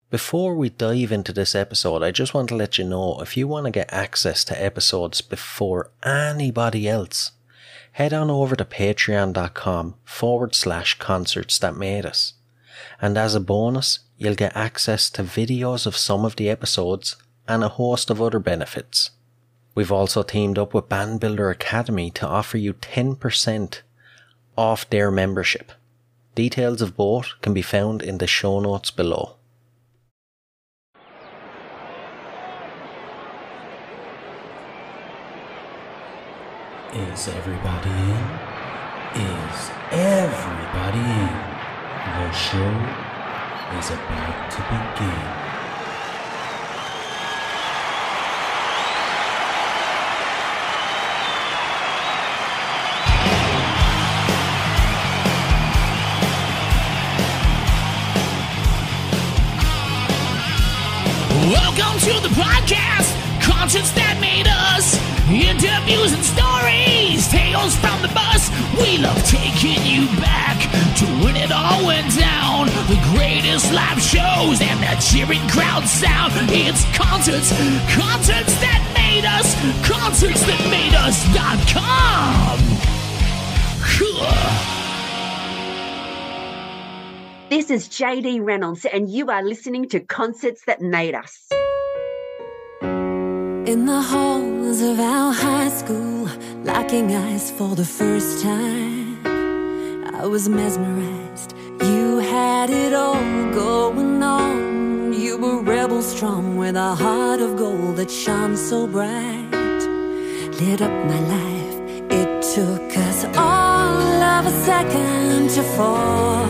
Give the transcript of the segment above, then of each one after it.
Before we dive into this episode, I just want to let you know, if you want to get access to episodes before anybody else, head on over to patreon.com/concerts that made us. And as a bonus, you'll get access to videos of some of the episodes and a host of other benefits. We've also teamed up with Band Builder Academy to offer you 10% off their membership. Details of both can be found in the show notes below. Is everybody in? Is everybody in? The show is about to begin. Welcome to the podcast, Concerts That Made Us. Interviews and stories, tales from the bus. We love taking you back to when it all went down. The greatest live shows and that cheering crowd sound. It's concerts, concerts that made us, concertsthatmadeus.com. This is JD Reynolds, and you are listening to Concerts That Made Us. In the halls of our high school, locking eyes for the first time, I was mesmerized. You had it all going on. You were rebel strong with a heart of gold that shone so bright. Lit up my life. It took us all of a second to fall,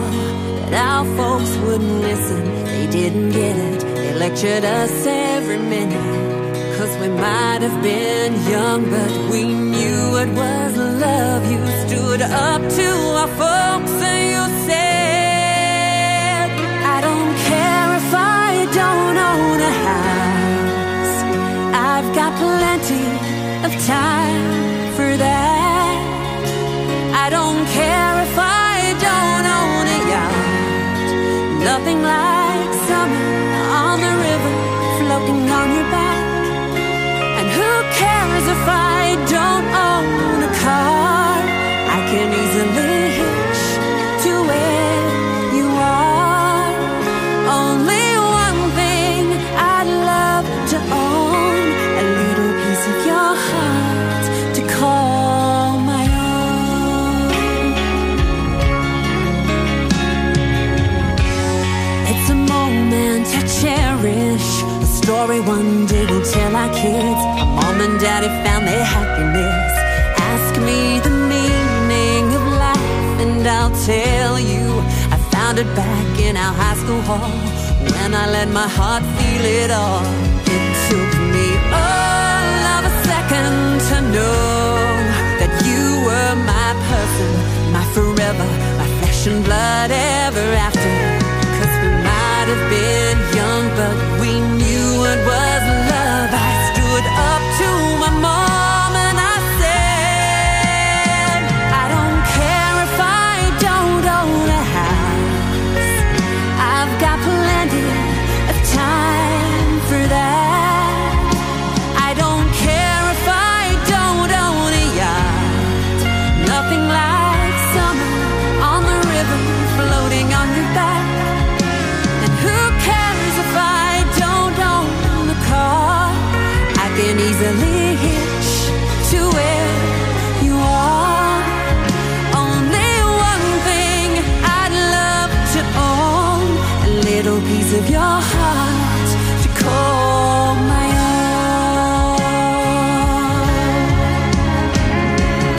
but our folks wouldn't listen. They didn't get it. They lectured us every minute. 'Cause we might have been young, but we knew it was love. You stood up to our folks and you said, I don't care if I don't own a house, I've got plenty of time for that. I don't care if I don't own a yacht, nothing like summer on the river, floating on your back. Who cares if I don't own a car? I can easily hitch to where you are. Only one thing I'd love to own, a little piece of your heart to call my own. It's a moment I cherish, a story one day we'll tell our kids. Mom and Daddy found their happiness. Ask me the meaning of life and I'll tell you. I found it back in our high school hall when I let my heart feel it all. It took me all of a second to know that you were my person, my forever, my flesh and blood ever after. 'Cause we might have been young, but we knew it was love. I stood up to my mom and I said, I don't care if I don't own a house, I've got plenty of time for that. I don't care if I don't own a yacht, nothing like summer on the river, floating on your back. And who cares if I don't own a car? I can easily hitch to where you are. Only one thing I'd love to own, a little piece of your heart to call my own.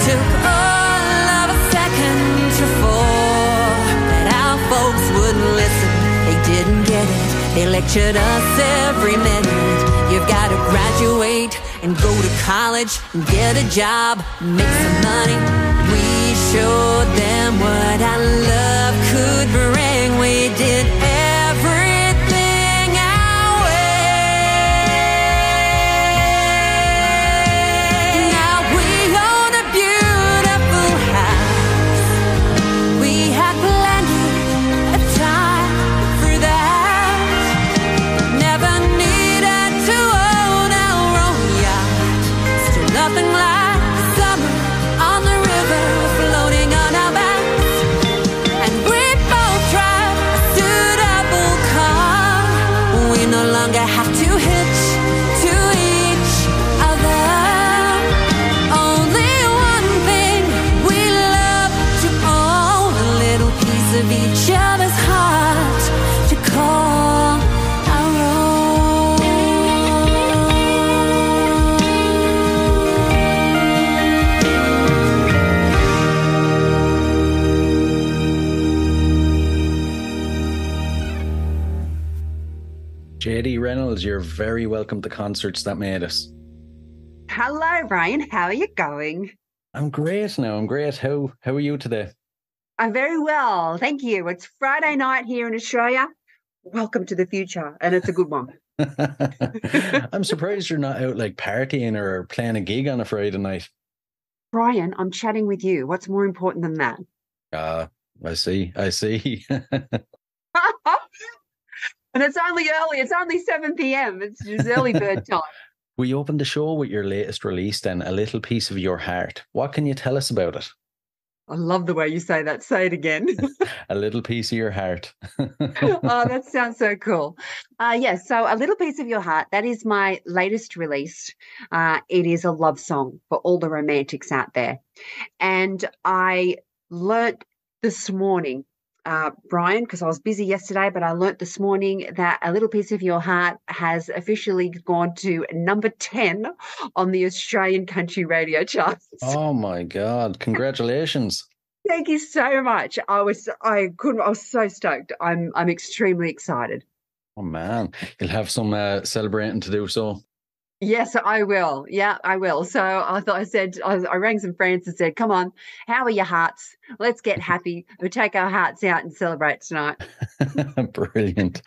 Took all of a second to fall, but our folks wouldn't listen. They didn't get it. They lectured us every minute. You've got to graduate and go to college and get a job, make some money. We showed them what our love could bring. We did everything our way. Now we own a beautiful house. We had plenty of time for that. longer have to hitch to each other. Only one thing we love to own, a little piece of each other's heart to call our own. JD Reynolds, you're very welcome to Concerts That Made Us. Hello, Brian. How are you going? I'm great now. I'm great. How are you today? I'm very well. Thank you. It's Friday night here in Australia. Welcome to the future. And it's a good one. I'm surprised you're not out like partying or playing a gig on a Friday night. Brian, I'm chatting with you. What's more important than that? I see. And it's only early. It's only 7 p.m. It's just early bird time. We opened the show with your latest release then, A Little Piece of Your Heart. What can you tell us about it? I love the way you say that. Say it again. A Little Piece of Your Heart. Oh, that sounds so cool. Yes, so A Little Piece of Your Heart, that is my latest release. It is a love song for all the romantics out there. And I learnt this morning, Brian, because I was busy yesterday, but I learnt this morning that A Little Piece of Your Heart has officially gone to number 10 on the Australian country radio charts. Oh my God. Congratulations. Thank you so much. I was so stoked. I'm extremely excited. Oh man. You'll have some celebrating to do so. Yes, I will. Yeah, I will. So I rang some friends and said, come on, how are your hearts? Let's get happy. We'll take our hearts out and celebrate tonight. Brilliant.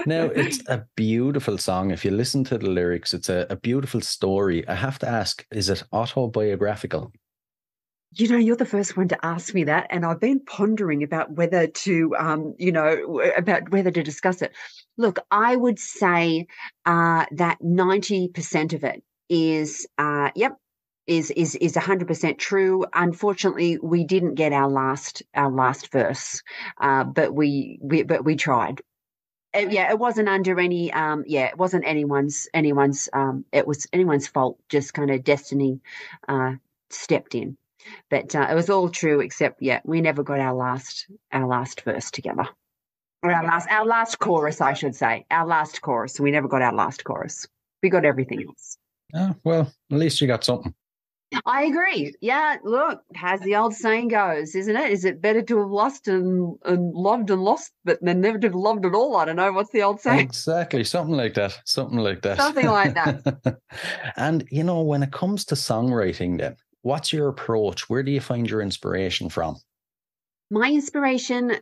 Now, it's a beautiful song. If you listen to the lyrics, it's a beautiful story. I have to ask, is it autobiographical? You know, you're the first one to ask me that, and I've been pondering about whether to, about whether to discuss it. Look, I would say that 90% of it is 100% true. Unfortunately, we didn't get our last verse, but we tried. It wasn't under any. It wasn't anyone's. It was anyone's fault. Just kind of destiny stepped in. But it was all true, except we never got our last verse together, or our last chorus, I should say, our last chorus. We never got our last chorus. We got everything else. Oh, well, at least you got something. I agree. Yeah, look, as the old saying goes, isn't it? Is it better to have lost and loved and lost, but than never to have loved at all? I don't know. What's the old saying? Exactly. Something like that. Something like that. And, when it comes to songwriting then, what's your approach? Where do you find your inspiration from? My inspiration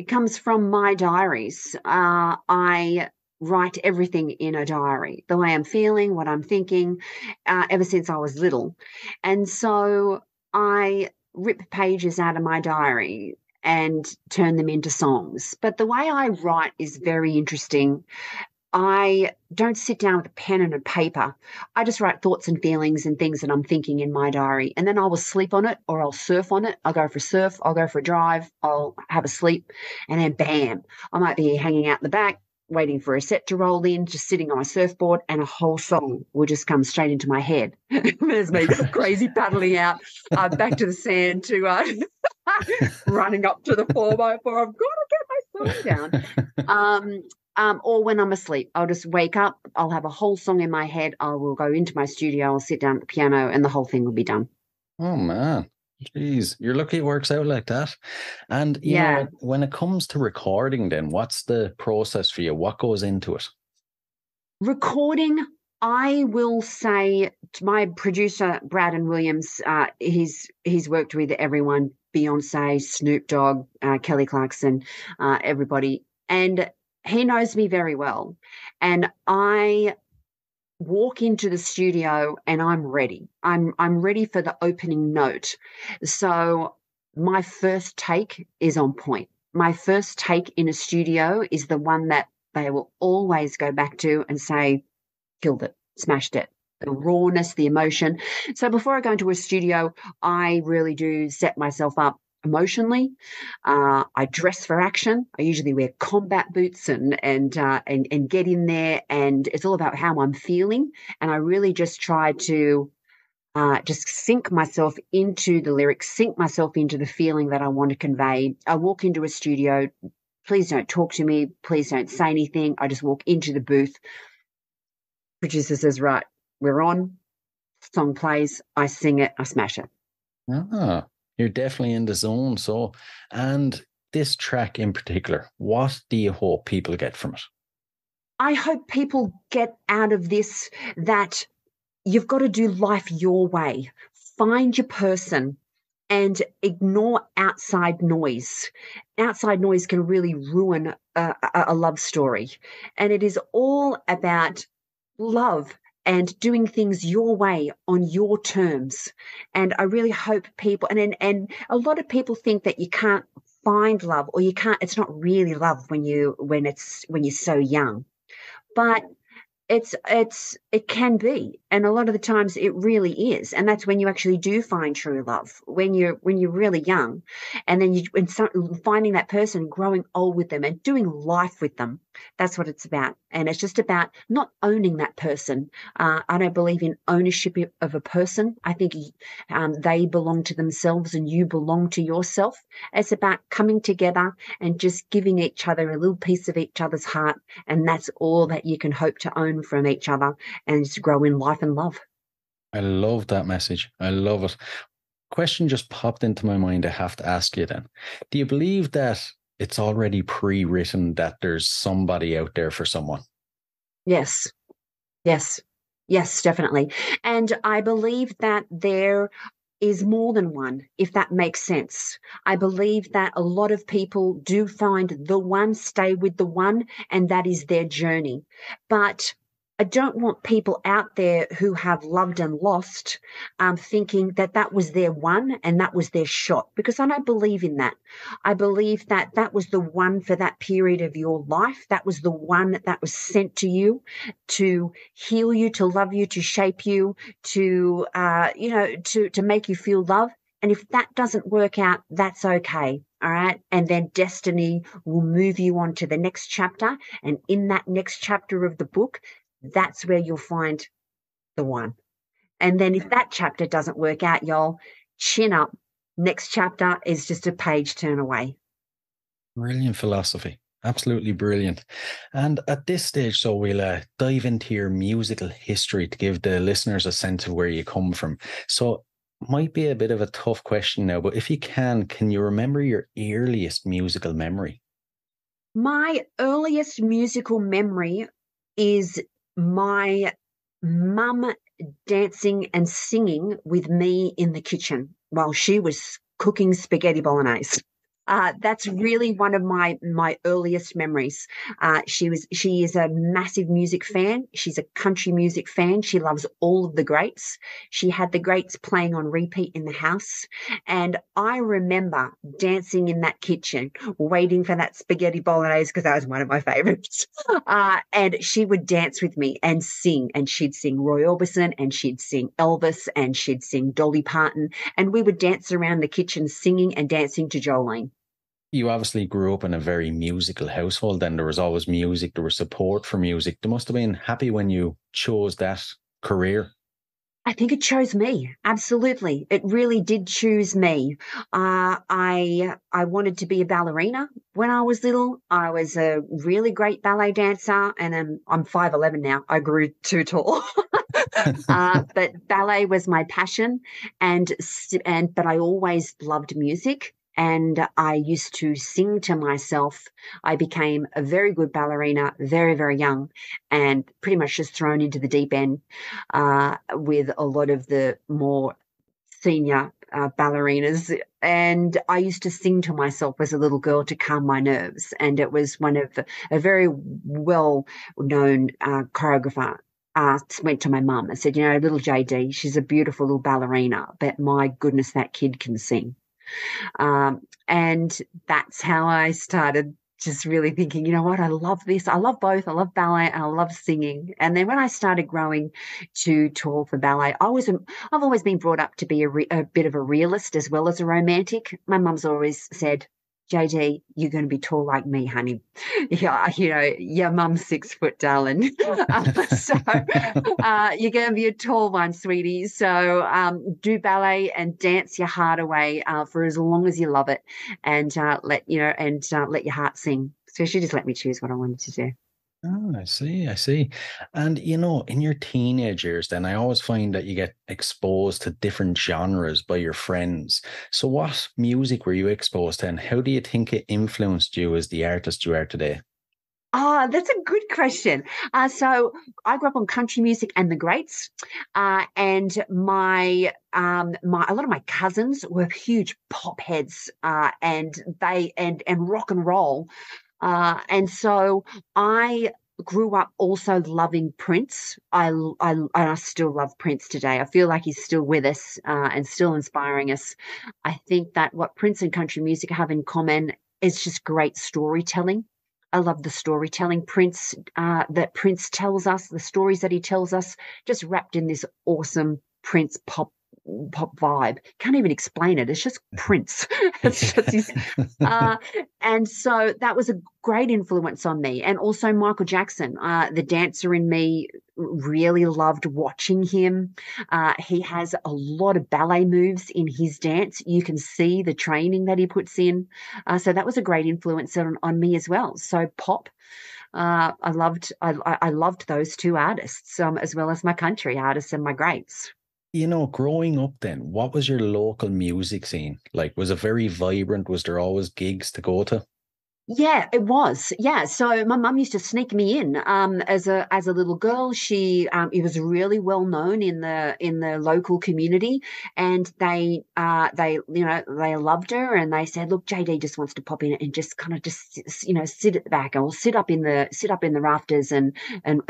comes from my diaries. I write everything in a diary, the way I'm feeling, what I'm thinking, ever since I was little. And so I rip pages out of my diary and turn them into songs. But the way I write is very interesting. I don't sit down with a pen and a paper. I just write thoughts and feelings and things that I'm thinking in my diary. And then I will sleep on it or I'll surf on it. I'll go for a surf. I'll go for a drive. I'll have a sleep. And then bam, I might be hanging out in the back, waiting for a set to roll in, just sitting on my surfboard, and a whole song will just come straight into my head. There's me crazy paddling out back to the sand to running up to the 4x4. I've got to get my song down. Or when I'm asleep, I'll just wake up, I'll have a whole song in my head, I will go into my studio, I'll sit down at the piano, and the whole thing will be done. Oh, man. Jeez, you're lucky it works out like that. And, you know, when it comes to recording then, what's the process for you? What goes into it? Recording, I will say to my producer, Braden Williams, he's worked with everyone, Beyonce, Snoop Dogg, Kelly Clarkson, everybody. And he knows me very well, and I walk into the studio and I'm ready. I'm ready for the opening note. So my first take is on point. My first take in a studio is the one that they will always go back to and say, killed it, smashed it. The rawness, the emotion. So before I go into a studio, I really do set myself up emotionally. I dress for action. I usually wear combat boots and get in there, and it's all about how I'm feeling. And I really just try to just sink myself into the lyrics, sink myself into the feeling that I want to convey. I walk into a studio. Please don't talk to me. Please don't say anything. I just walk into the booth. Producer says, right, we're on. Song plays. I sing it. I smash it. Ah, you're definitely in the zone. So, and this track in particular, what do you hope people get from it? I hope people get out of this that you've got to do life your way. Find your person and ignore outside noise. Outside noise can really ruin a love story. And it is all about love and doing things your way on your terms. And I really hope people, and a lot of people think that you can't find love, or you can't, it's not really love when you're so young. But it can be, and a lot of the times it really is, and that's when you actually do find true love, when you're really young, and then finding that person, growing old with them, and doing life with them. That's what it's about, and it's just about not owning that person. I don't believe in ownership of a person. I think they belong to themselves, and you belong to yourself. It's about coming together and just giving each other a little piece of each other's heart, and that's all that you can hope to own from each other, and just grow in life and love. I love that message. I love it. Question just popped into my mind. I have to ask you then. Do you believe that it's already pre-written, that there's somebody out there for someone? Yes, definitely. And I believe that there is more than one, if that makes sense. I believe that a lot of people do find the one, stay with the one, and that is their journey. But I don't want people out there who have loved and lost thinking that that was their one and that was their shot, because I don't believe in that. I believe that that was the one for that period of your life. That was the one that was sent to you to heal you, to love you, to shape you, to make you feel love. And if that doesn't work out, that's okay. All right. And then destiny will move you on to the next chapter. And in that next chapter of the book, that's where you'll find the one. And then if that chapter doesn't work out, y'all, chin up. Next chapter is just a page turn away. Brilliant philosophy. Absolutely brilliant. And at this stage, so we'll dive into your musical history to give the listeners a sense of where you come from. So might be a bit of a tough question now, but if you can you remember your earliest musical memory? My earliest musical memory is my mum dancing and singing with me in the kitchen while she was cooking spaghetti bolognese. That's really one of my earliest memories. She is a massive music fan. She's a country music fan. She loves all of the greats. She had the greats playing on repeat in the house. And I remember dancing in that kitchen, waiting for that spaghetti bolognese, because that was one of my favorites. And she would dance with me and sing, and she'd sing Roy Orbison, and she'd sing Elvis, and she'd sing Dolly Parton. And we would dance around the kitchen singing and dancing to Jolene. You obviously grew up in a very musical household, and there was always music, there was support for music. They must have been happy when you chose that career. I think it chose me. Absolutely. It really did choose me. I wanted to be a ballerina when I was little. I was a really great ballet dancer, and I'm 5'11" now. I grew too tall. But ballet was my passion, but I always loved music. And I used to sing to myself. I became a very good ballerina, very, very young, and pretty much just thrown into the deep end with a lot of the more senior ballerinas. And I used to sing to myself as a little girl to calm my nerves. And it was one of a very well-known choreographer went to my mum and said, little JD, she's a beautiful little ballerina, but my goodness, that kid can sing. And that's how I started just really thinking, you know what, I love this. I love both. I love ballet and I love singing. And then when I started growing too tall for ballet, I've always been brought up to be a bit of a realist as well as a romantic. My mum's always said, JD, you're going to be tall like me, honey. Yeah, your mum's 6 foot, darling. So you're going to be a tall one, sweetie. So do ballet and dance your heart away for as long as you love it, and let your heart sing. So she just let me choose what I wanted to do. Oh, I see. And, in your teenage years, then I always find that you get exposed to different genres by your friends. So what music were you exposed to, and how do you think it influenced you as the artist you are today? That's a good question. So I grew up on country music and the greats, and my a lot of my cousins were huge pop heads, and rock and roll. And so I grew up also loving Prince. I still love Prince today. I feel like he's still with us and still inspiring us. I think that what Prince and country music have in common is just great storytelling. I love the storytelling that Prince tells us, the stories that he tells us, just wrapped in this awesome Prince pop vibe. Can't even explain it. It's just Prince. It's just his, and so that was a great influence on me. And also Michael Jackson, the dancer in me really loved watching him. He has a lot of ballet moves in his dance. You can see the training that he puts in. So that was a great influence on me as well. So pop. I loved those two artists, as well as my country artists and my greats. Growing up then, what was your local music scene like? Was it very vibrant? Was there always gigs to go to? Yeah, it was. Yeah, so my mum used to sneak me in as a little girl. It was really well known in the local community, and they loved her, and they said, look, JD just wants to pop in and just kind of sit at the back, or sit up in the rafters and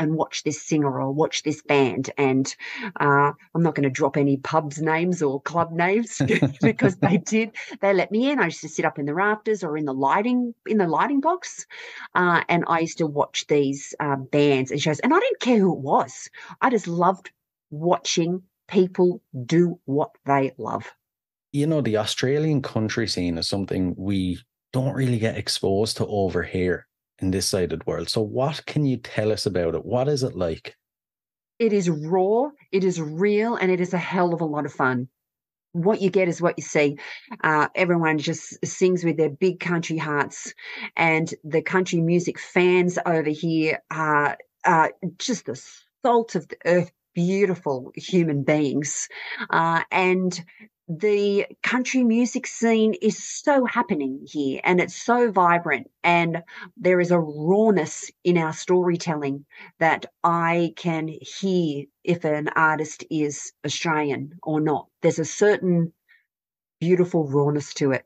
watch this singer or watch this band. And I'm not going to drop any pubs names or club names because they let me in. I used to sit up in the rafters or in the lighting box, and I used to watch these bands and shows, and I didn't care who it was. I just loved watching people do what they love. The Australian country scene is something we don't really get exposed to over here in this side of the world. So what can you tell us about it? What is it like? It is raw, it is real, and it is a hell of a lot of fun. What you get is what you see. Everyone just sings with their big country hearts, and the country music fans over here are just the salt of the earth, beautiful human beings. And the country music scene is so happening here, and it's so vibrant, and there is a rawness in our storytelling that I can hear if an artist is Australian or not. There's a certain beautiful rawness to it.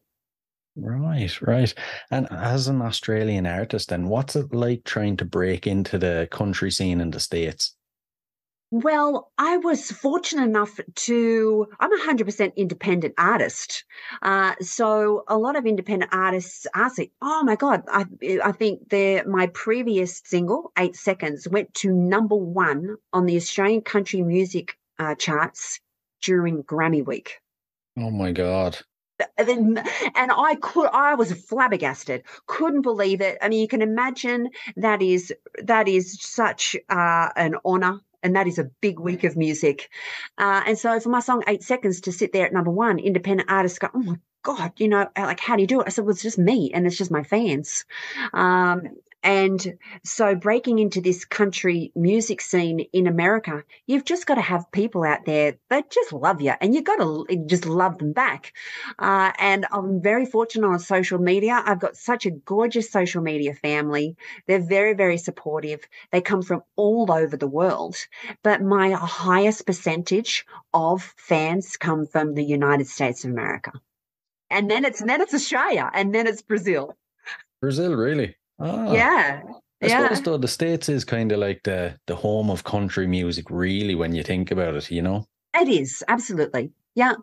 Right. And as an Australian artist, then what's it like trying to break into the country scene in the States? Well, I was fortunate enough I'm a 100% independent artist. So a lot of independent artists ask me, oh my God, I think my previous single, 8 Seconds, went to #1 on the Australian country music charts during Grammy week. Oh my God. And I was flabbergasted, couldn't believe it. I mean, you can imagine that is such an honor. And that is a big week of music. And so for my song 8 Seconds to sit there at #1, independent artists go, oh my God, like, how do you do it? I said, well, it's just me, and it's just my fans. And so breaking into this country music scene in America, you've just got to have people out there that just love you, and you've got to just love them back. And I'm very fortunate on social media. I've got such a gorgeous social media family. They're very, very supportive. They come from all over the world, but my highest percentage of fans come from the United States of America. And then it's Australia, and then it's Brazil. Brazil, really? Ah, yeah. I suppose though the States is kind of like the home of country music, really, when you think about it, It is, absolutely. Yeah,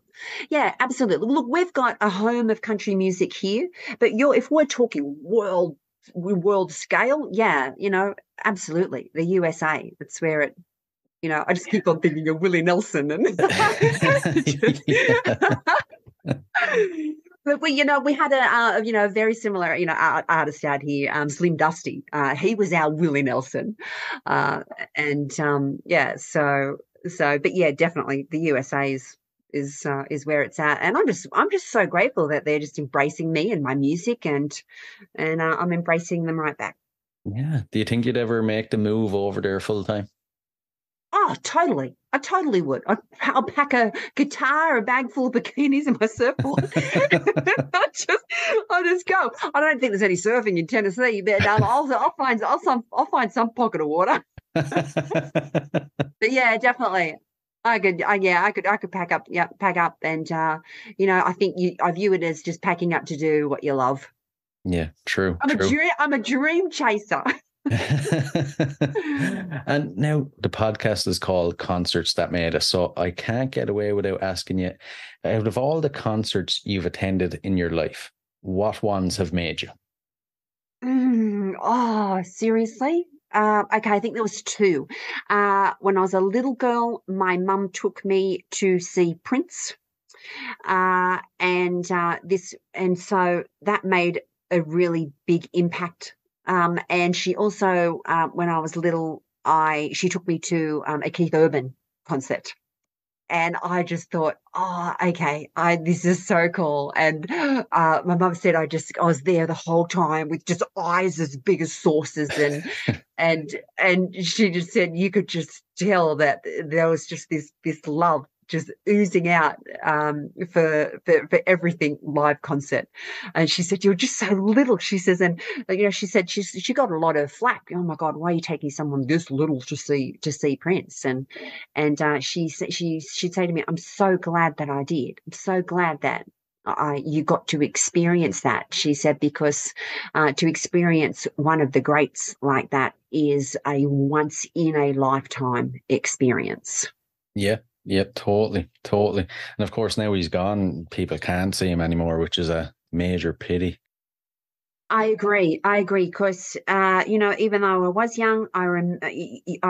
absolutely. Look, we've got a home of country music here, but if we're talking world world scale, yeah, absolutely. The USA, that's where it, I just keep on thinking of Willie Nelson and But we had a very similar artist out here, Slim Dusty. He was our Willie Nelson, and but yeah, definitely the USA is where it's at, and I'm just so grateful that they're just embracing me and my music, and I'm embracing them right back. Yeah. Do you think you'd ever make the move over there full time? Oh, totally. I totally would. I'll pack a guitar, a bag full of bikinis, and my surfboard. I'll just go. I don't think there's any surfing in Tennessee, but I'll find some pocket of water. But yeah, definitely. I could pack up. Yeah, pack up, and I think I view it as just packing up to do what you love. Yeah, true. I'm a dream chaser. And now the podcast is called Concerts That Made Us, so I can't get away without asking you, out of all the concerts you've attended in your life, what ones have made you? Oh, seriously? Okay, I think there was two. When I was a little girl, my mum took me to see Prince, and so that made a really big impact. And she also, when I was little, she took me to a Keith Urban concert. And I just thought, oh, okay, this is so cool. And my mum said I was there the whole time with just eyes as big as saucers, and she just said you could just tell that there was just this love just oozing out for everything live concert. And she said, "You're just so little." She says, and she said she got a lot of flack. Oh my God, why are you taking someone this little to see Prince? And she'd say to me, "I'm so glad that I did. I'm so glad that you got to experience that." She said, because to experience one of the greats like that is a once in a lifetime experience. Yeah. Yep, totally. And of course, now he's gone, people can't see him anymore, which is a major pity. I agree, because even though I was young, I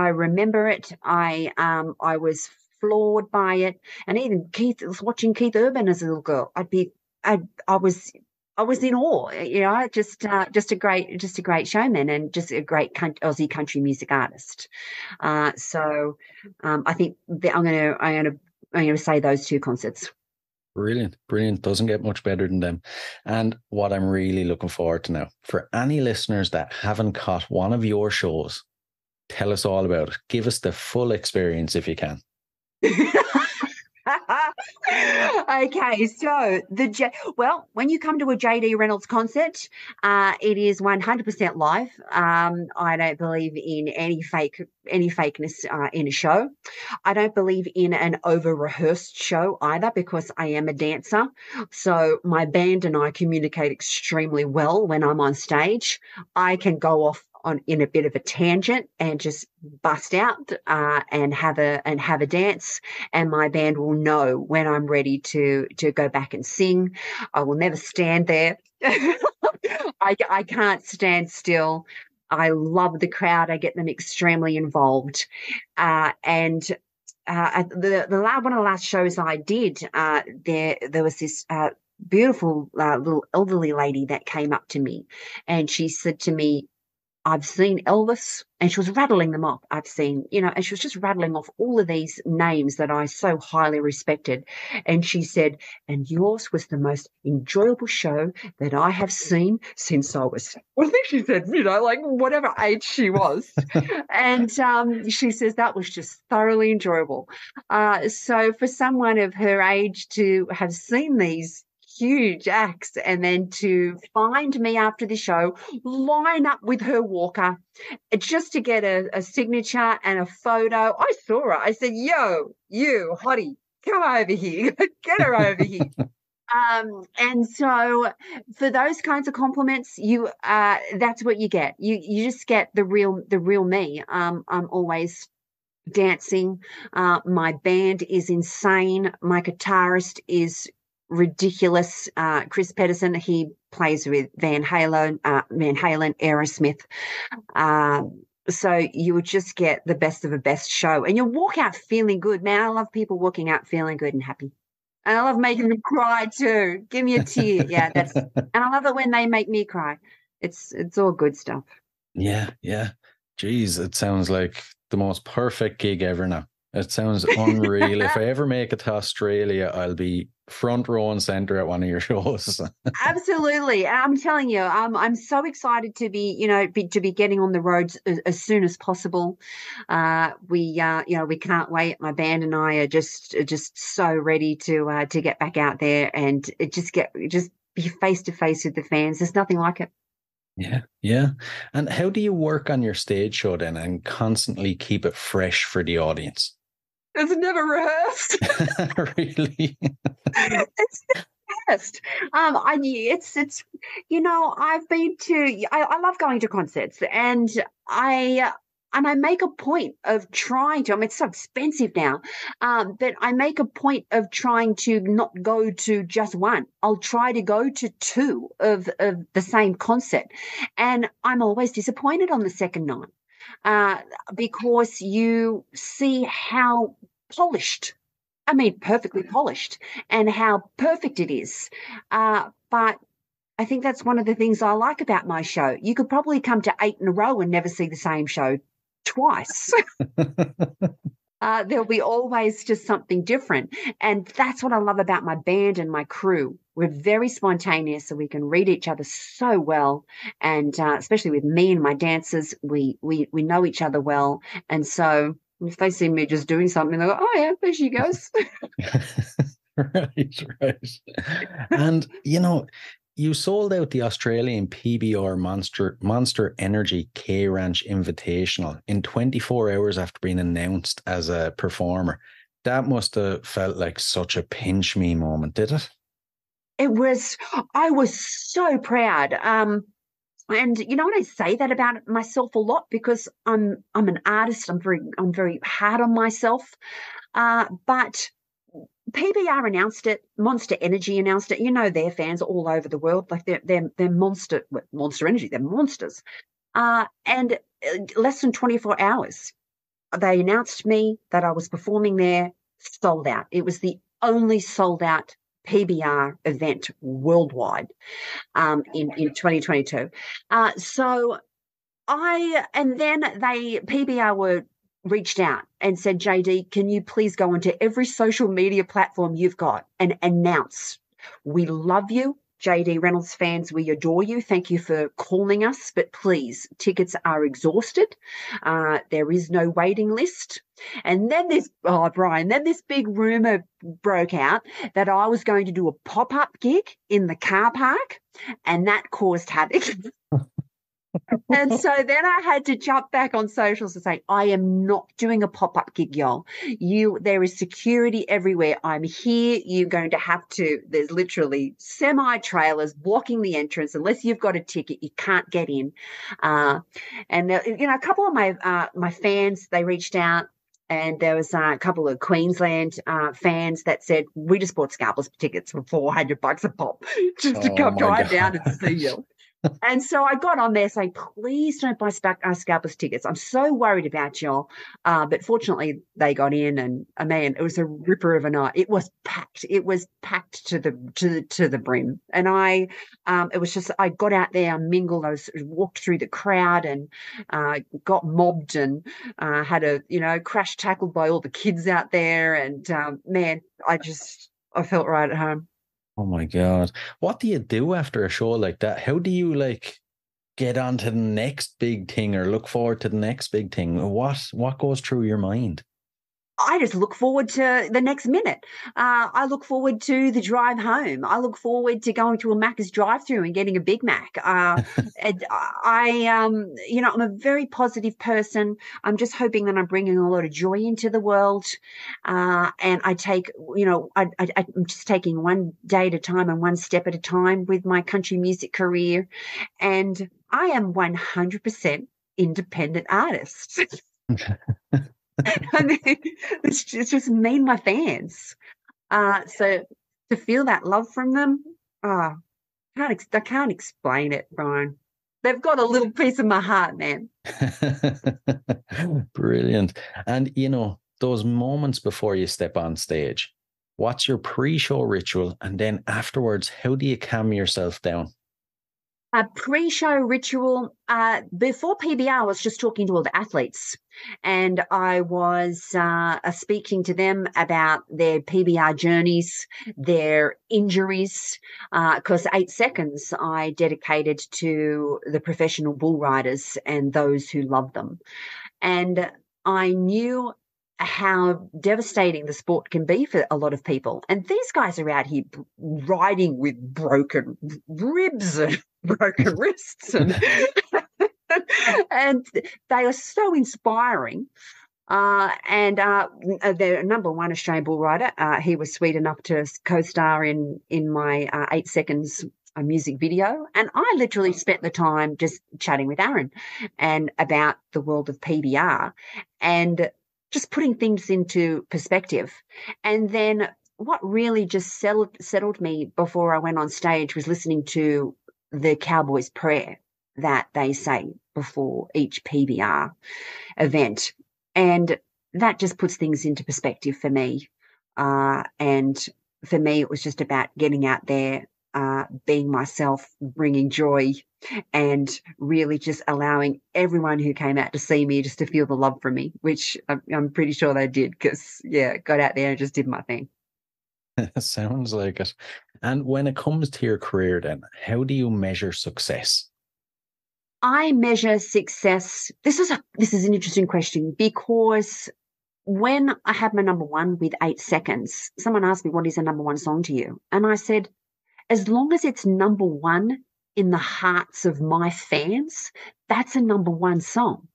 remember it. I was floored by it, and even watching Keith Urban as a little girl, I was in awe, just a great showman, and just a great Aussie country music artist. So I think I'm going to say those two concerts. Brilliant. Doesn't get much better than them. And what I'm really looking forward to now, for any listeners that haven't caught one of your shows, tell us all about it. Give us the full experience if you can. Okay, so when you come to a JD Reynolds concert, it is 100% live. I don't believe in any fakeness in a show. I don't believe in an over-rehearsed show either, because I am a dancer. So my band and I communicate extremely well when I'm on stage. I can go off in a bit of a tangent and just bust out and have a dance, and my band will know when I'm ready to go back and sing. I will never stand there. I can't stand still. I love the crowd. I get them extremely involved. And at one of the last shows I did, there was this beautiful little elderly lady that came up to me, and she said to me, "I've seen Elvis," and she was rattling them off. And she was just rattling off all of these names that I so highly respected. And she said, "And yours was the most enjoyable show that I have seen since I was," I think she said, like whatever age she was. And she says that was just thoroughly enjoyable. So for someone of her age to have seen these huge acts and then to find me after the show, line up with her walker just to get a signature and a photo. I saw her. I said, "Yo, you hottie, come over here. Get her over here." And so for those kinds of compliments, that's what you get. You just get the real me. I'm always dancing. My band is insane. My guitarist is ridiculous. Chris Pedersen, he plays with Van Halen, Aerosmith. So you would just get the best of a best show, and you'll walk out feeling good. Man, I love people walking out feeling good and happy. And I love making them cry too. Give me a tear. Yeah, and I love it when they make me cry. It's all good stuff. Yeah. Geez, it sounds like the most perfect gig ever now. It sounds unreal. If I ever make it to Australia, I'll be front row and center at one of your shows. Absolutely. I'm telling you, I'm so excited to be getting on the roads as soon as possible. We can't wait. My band and I are just so ready to get back out there and just be face to face with the fans. There's nothing like it. Yeah. And how do you work on your stage show then and constantly keep it fresh for the audience? It's never rehearsed. Really? It's rehearsed. I've been to. I love going to concerts, and I make a point of trying to. I mean, it's so expensive now, but I make a point of trying to not go to just one. I'll try to go to two of the same concert, and I'm always disappointed on the second night. Because you see how polished, perfectly polished, and how perfect it is. But I think that's one of the things I like about my show. You could probably come to 8 in a row and never see the same show twice. There'll be always just something different. And that's what I love about my band and my crew. We're very spontaneous, so we can read each other so well. And especially with me and my dancers, we know each other well. And so if they see me just doing something, they go, oh, yeah, there she goes. Right. And, you sold out the Australian PBR Monster Energy KRanch Invitational in 24 hours after being announced as a performer. That must have felt like such a pinch me moment, did it? It was. I was so proud. And I say that about myself a lot because I'm an artist. I'm very hard on myself. But PBR announced it. Monster Energy announced it. Their fans all over the world, like they're Monster Energy. They're monsters. And less than 24 hours, they announced me that I was performing there. Sold out. It was the only sold out PBR event worldwide in 2022. PBR reached out and said, JD, can you please go onto every social media platform you've got and announce, we love you, JD Reynolds fans, we adore you. Thank you for calling us, but please, tickets are exhausted. There is no waiting list. And then this big rumor broke out that I was going to do a pop-up gig in the car park, and that caused havoc. And so then I had to jump back on socials and say, I am not doing a pop-up gig, y'all. There is security everywhere. I'm here. You're going to have to, there's literally semi-trailers blocking the entrance. Unless you've got a ticket, you can't get in. A couple of my fans, they reached out. And there was a couple of Queensland fans that said, we just bought scalpers tickets for $400 a pop just to come drive down and see you. And so I got on there saying, please don't buy scalpers tickets. I'm so worried about y'all. But fortunately, they got in, and man, it was a ripper of a night. It was packed. It was packed to the brim. And I got out there and mingled. I walked through the crowd and got mobbed and had a crash tackled by all the kids out there. And man, I felt right at home. Oh my God. What do you do after a show like that? How do you get on to the next big thing or look forward to the next big thing? What goes through your mind? I just look forward to the next minute. I look forward to the drive home. I look forward to going to a Macca's drive-thru and getting a Big Mac. And I'm a very positive person. I'm just hoping that I'm bringing a lot of joy into the world. And I take, I'm just taking one day at a time and one step at a time with my country music career. And I am 100% independent artist. I mean, it's just me and my fans. So to feel that love from them. Oh, I can't explain it, Brian. They've got a little piece of my heart, man. Brilliant. And, those moments before you step on stage, what's your pre-show ritual? And then afterwards, how do you calm yourself down? A pre-show ritual. Before PBR, I was just talking to all the athletes, and I was speaking to them about their PBR journeys, their injuries, because 8 seconds I dedicated to the professional bull riders and those who love them. And I knew how devastating the sport can be for a lot of people. And these guys are out here riding with broken ribs and broken wrists, and and they are so inspiring. The number one Australian bull rider, he was sweet enough to co-star in my 8 seconds music video, and I literally spent the time just chatting with Aaron and about the world of PBR and just putting things into perspective. And then what really just settled me before I went on stage was listening to the Cowboys' prayer that they say before each PBR event. And that just puts things into perspective for me. And for me, it was just about getting out there, being myself, bringing joy, and really just allowing everyone who came out to see me just to feel the love from me, which I'm pretty sure they did, because, got out there and just did my thing. Sounds like it. And when it comes to your career then, how do you measure success? I measure success. This is an interesting question, because when I had my number one with 8 seconds, someone asked me, what is a number one song to you? And I said, as long as it's number one in the hearts of my fans, that's a number one song.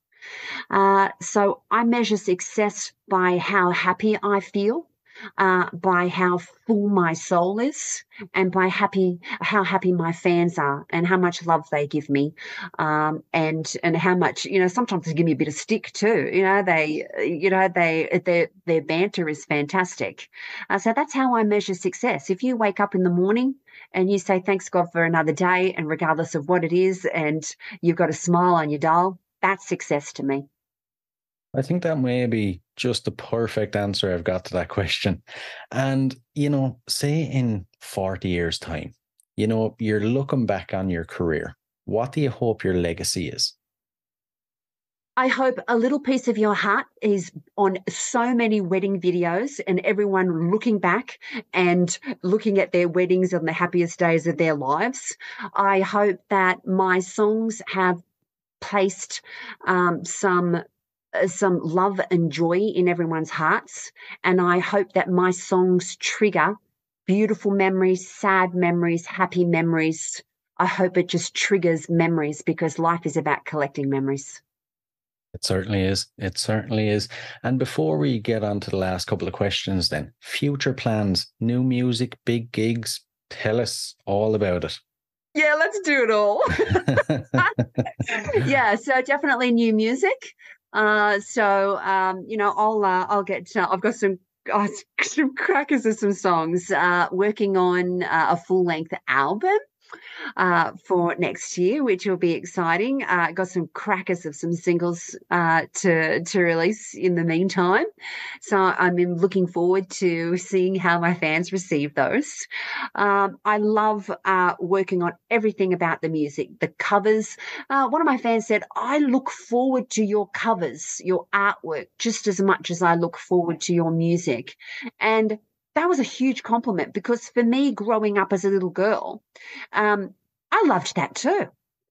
So I measure success by how happy I feel, by how full my soul is, and by how happy my fans are, and how much love they give me, and how much, sometimes they give me a bit of stick too. Their banter is fantastic. So that's how I measure success. If you wake up in the morning and you say, thanks God for another day, and regardless of what it is, and you've got a smile on your dial, that's success to me. I think that may be just the perfect answer I've got to that question. And, say in 40 years' time, you're looking back on your career. What do you hope your legacy is? I hope a little piece of your heart is on so many wedding videos, and everyone looking back and looking at their weddings on the happiest days of their lives. I hope that my songs have placed some love and joy in everyone's hearts. And I hope that my songs trigger beautiful memories, sad memories, happy memories. I hope it just triggers memories, because life is about collecting memories. It certainly is. It certainly is. And before we get on to the last couple of questions then, future plans, new music, big gigs, tell us all about it. Yeah, let's do it all. So definitely new music. I'll get, I've got some crackers of some songs, working on a full-length album for next year, which will be exciting. Got some crackers of some singles to release in the meantime. So I'm looking forward to seeing how my fans receive those. I love working on everything about the music, the covers. One of my fans said, I look forward to your covers, your artwork, just as much as I look forward to your music. And that was a huge compliment, because for me, growing up as a little girl, I loved that too.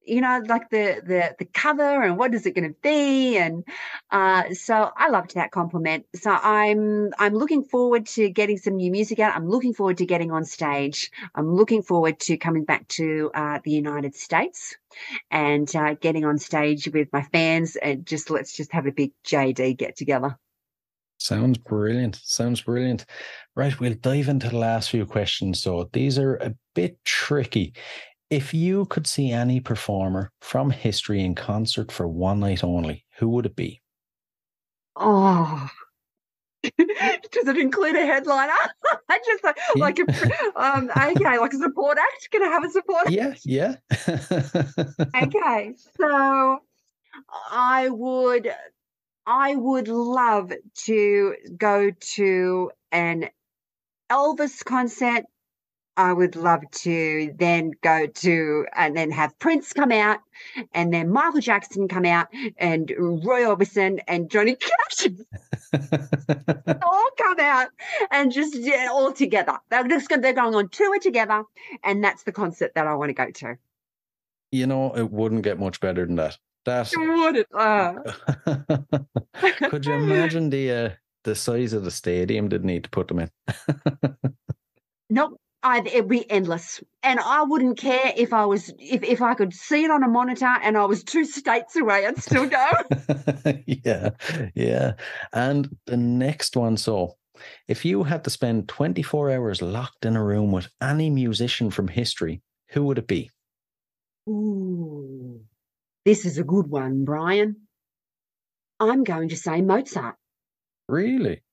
Like the cover and what is it going to be, and so I loved that compliment. So I'm looking forward to getting some new music out. I'm looking forward to getting on stage. I'm looking forward to coming back to the United States and getting on stage with my fans, and let's just have a big JD get together. Sounds brilliant. Sounds brilliant. Right, we'll dive into the last few questions. So these are a bit tricky. If you could see any performer from history in concert for one night only, who would it be? Oh, Does it include a headliner? Just like a okay, like a support act. Can I have a support act? Yeah. Okay, so I would love to go to an Elvis concert. I would love to then go to and then have Prince come out, and then Michael Jackson come out, and Roy Orbison and Johnny Cash all come out, and just all together. They're going on tour together, and that's the concert that I want to go to. You know, it wouldn't get much better than that. Would it? Could you imagine the size of the stadium they'd need to put them in? Nope. It'd be endless, and I wouldn't care if I could see it on a monitor and I was 2 states away. I'd still go. Yeah. And the next one. So, if you had to spend 24 hours locked in a room with any musician from history, who would it be? Ooh, this is a good one, Brian. I'm going to say Mozart. Really?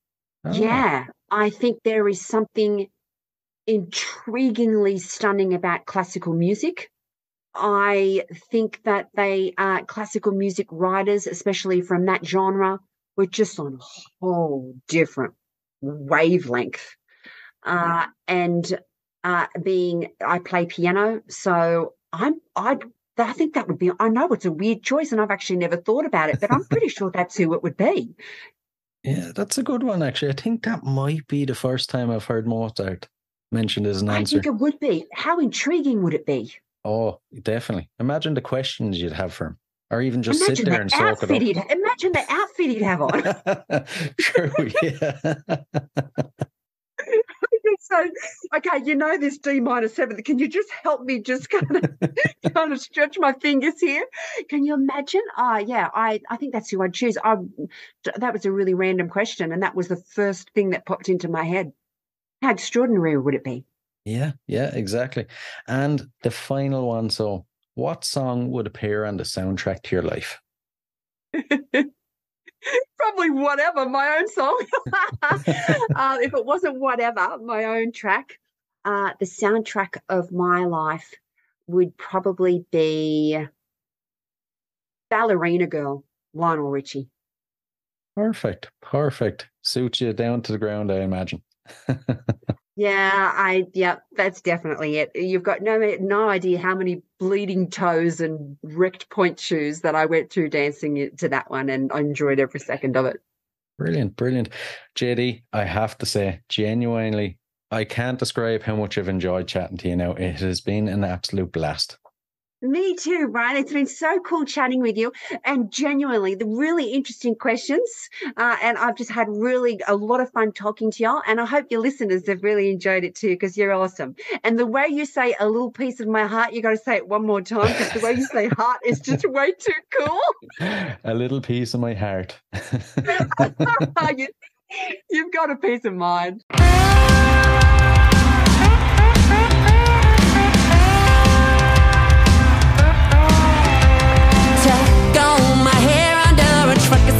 Oh. Yeah, I think there is something intriguingly stunning about classical music. I think that they classical music writers, especially from that genre, were just on a whole different wavelength. And being I play piano, so I think that would be. I know it's a weird choice, and I've actually never thought about it, but I'm pretty sure that's who it would be. Yeah, that's a good one, actually. I think that might be the first time I've heard Mozart mentioned as an answer. I think it would be. How intriguing would it be? Oh, definitely. Imagine the questions you'd have for him, or even just sit there and soak it up. Imagine the outfit he'd have on. True, yeah. So, okay, you know this D-7. Can you just help me just kind of stretch my fingers here? Can you imagine? Yeah, I think that's who I'd choose. That was a really random question, and that was the first thing that popped into my head. How extraordinary would it be? Yeah, exactly. And the final one. So, what song would appear on the soundtrack to your life? Probably Whatever, my own song. If it wasn't Whatever, my own track, the soundtrack of my life would probably be Ballerina Girl, Lionel Richie. Perfect. Suits you down to the ground, I imagine. Yeah, that's definitely it. You've got no idea how many bleeding toes and wrecked point shoes that I went through dancing to that one, and I enjoyed every second of it. Brilliant. JD, I have to say, genuinely, I can't describe how much I've enjoyed chatting to you now. It has been an absolute blast. Me too, Brian. It's been so cool chatting with you, and genuinely the really interesting questions. And I've just had really a lot of fun talking to y'all. And I hope your listeners have really enjoyed it too, because you're awesome. And the way you say a little piece of my heart, you got to say it one more time, because the way you say heart is just way too cool. A little piece of my heart. You've got a piece of mind.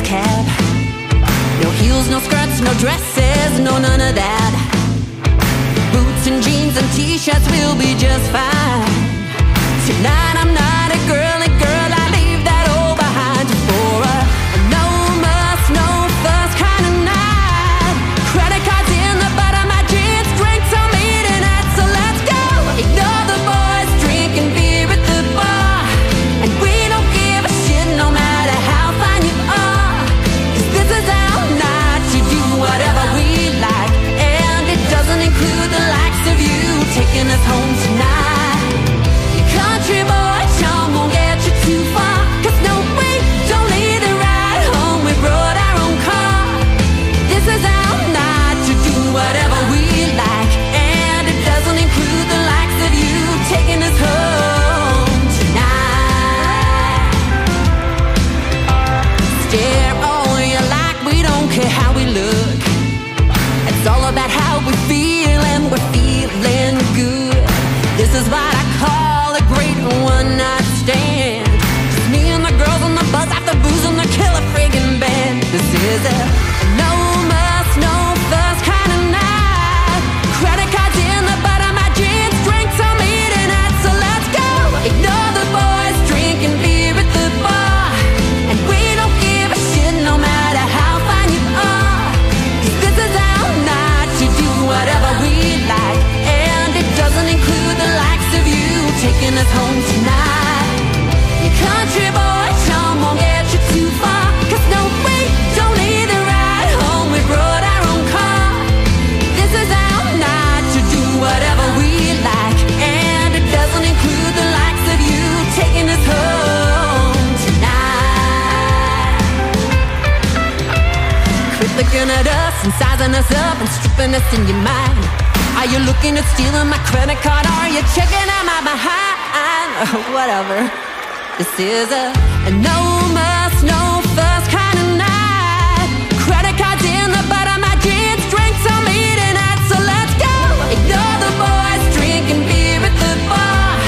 Cab. No heels, no skirts, no dresses, no none of that. Boots and jeans and t-shirts will be just fine. Tonight I'm not a girly girl, I leave that all behind for a no muss, no fuss kind of night. Credit cards in the butt of my jeans, drinks on me tonight, so let's go. Ignore the boys drinking beer at the bar, and we don't give a shit no matter how fine you are. Whatever we like, and it doesn't include the likes of you taking us home tonight. Your country boy charm won't get you too far, 'cause no, we don't need a ride home, we brought our own car. This is our night to do whatever we like, and it doesn't include the likes of you taking us home tonight. Stare all you like, we don't care how we look. It's all about how we feel, and we're feeling good. This is what I call a great one-night stand. Just me and the girls on the bus, after booze and the killer friggin' band. This is a no muss, no looking at us and sizing us up and stripping us in your mind. Are you looking at stealing my credit card? Are you checking out my behind? Whatever. This is a no muss, no fuss kind of night. Credit cards in the butt of my jeans, drinks on me tonight, so let's go. Ignore the boys drinking beer at the bar,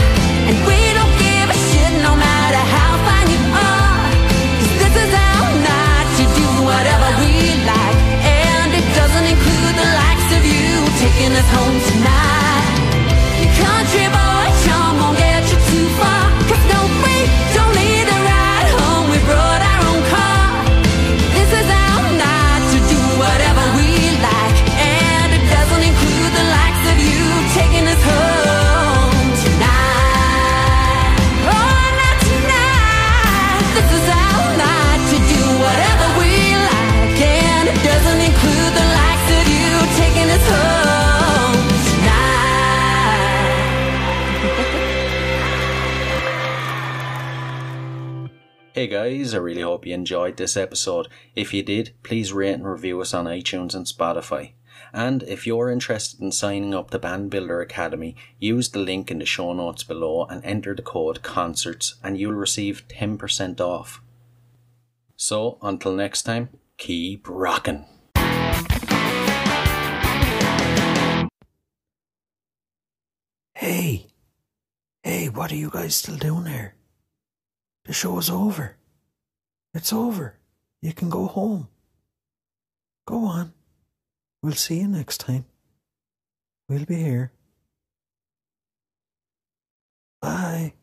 and we don't give a shit no matter how fine you are. 'Cause this is our night to do whatever we like, and it doesn't include the likes of you taking us home tonight. Your country boy charm won't get you too far, 'cause no, we don't need a ride home, we brought our own car. This is our night to do whatever we like, and it doesn't include the likes of you taking us home tonight. Oh, not tonight. This is our night to do whatever we like, and it doesn't include the likes of you taking us home tonight. Hey guys, I really hope you enjoyed this episode. If you did, please rate and review us on iTunes and Spotify. And if you're interested in signing up to Band Builder Academy, use the link in the show notes below and enter the code CONCERTS and you'll receive 10% off. So, until next time, keep rocking. Hey, what are you guys still doing here? The show's over. It's over. You can go home. Go on. We'll see you next time. We'll be here. Bye.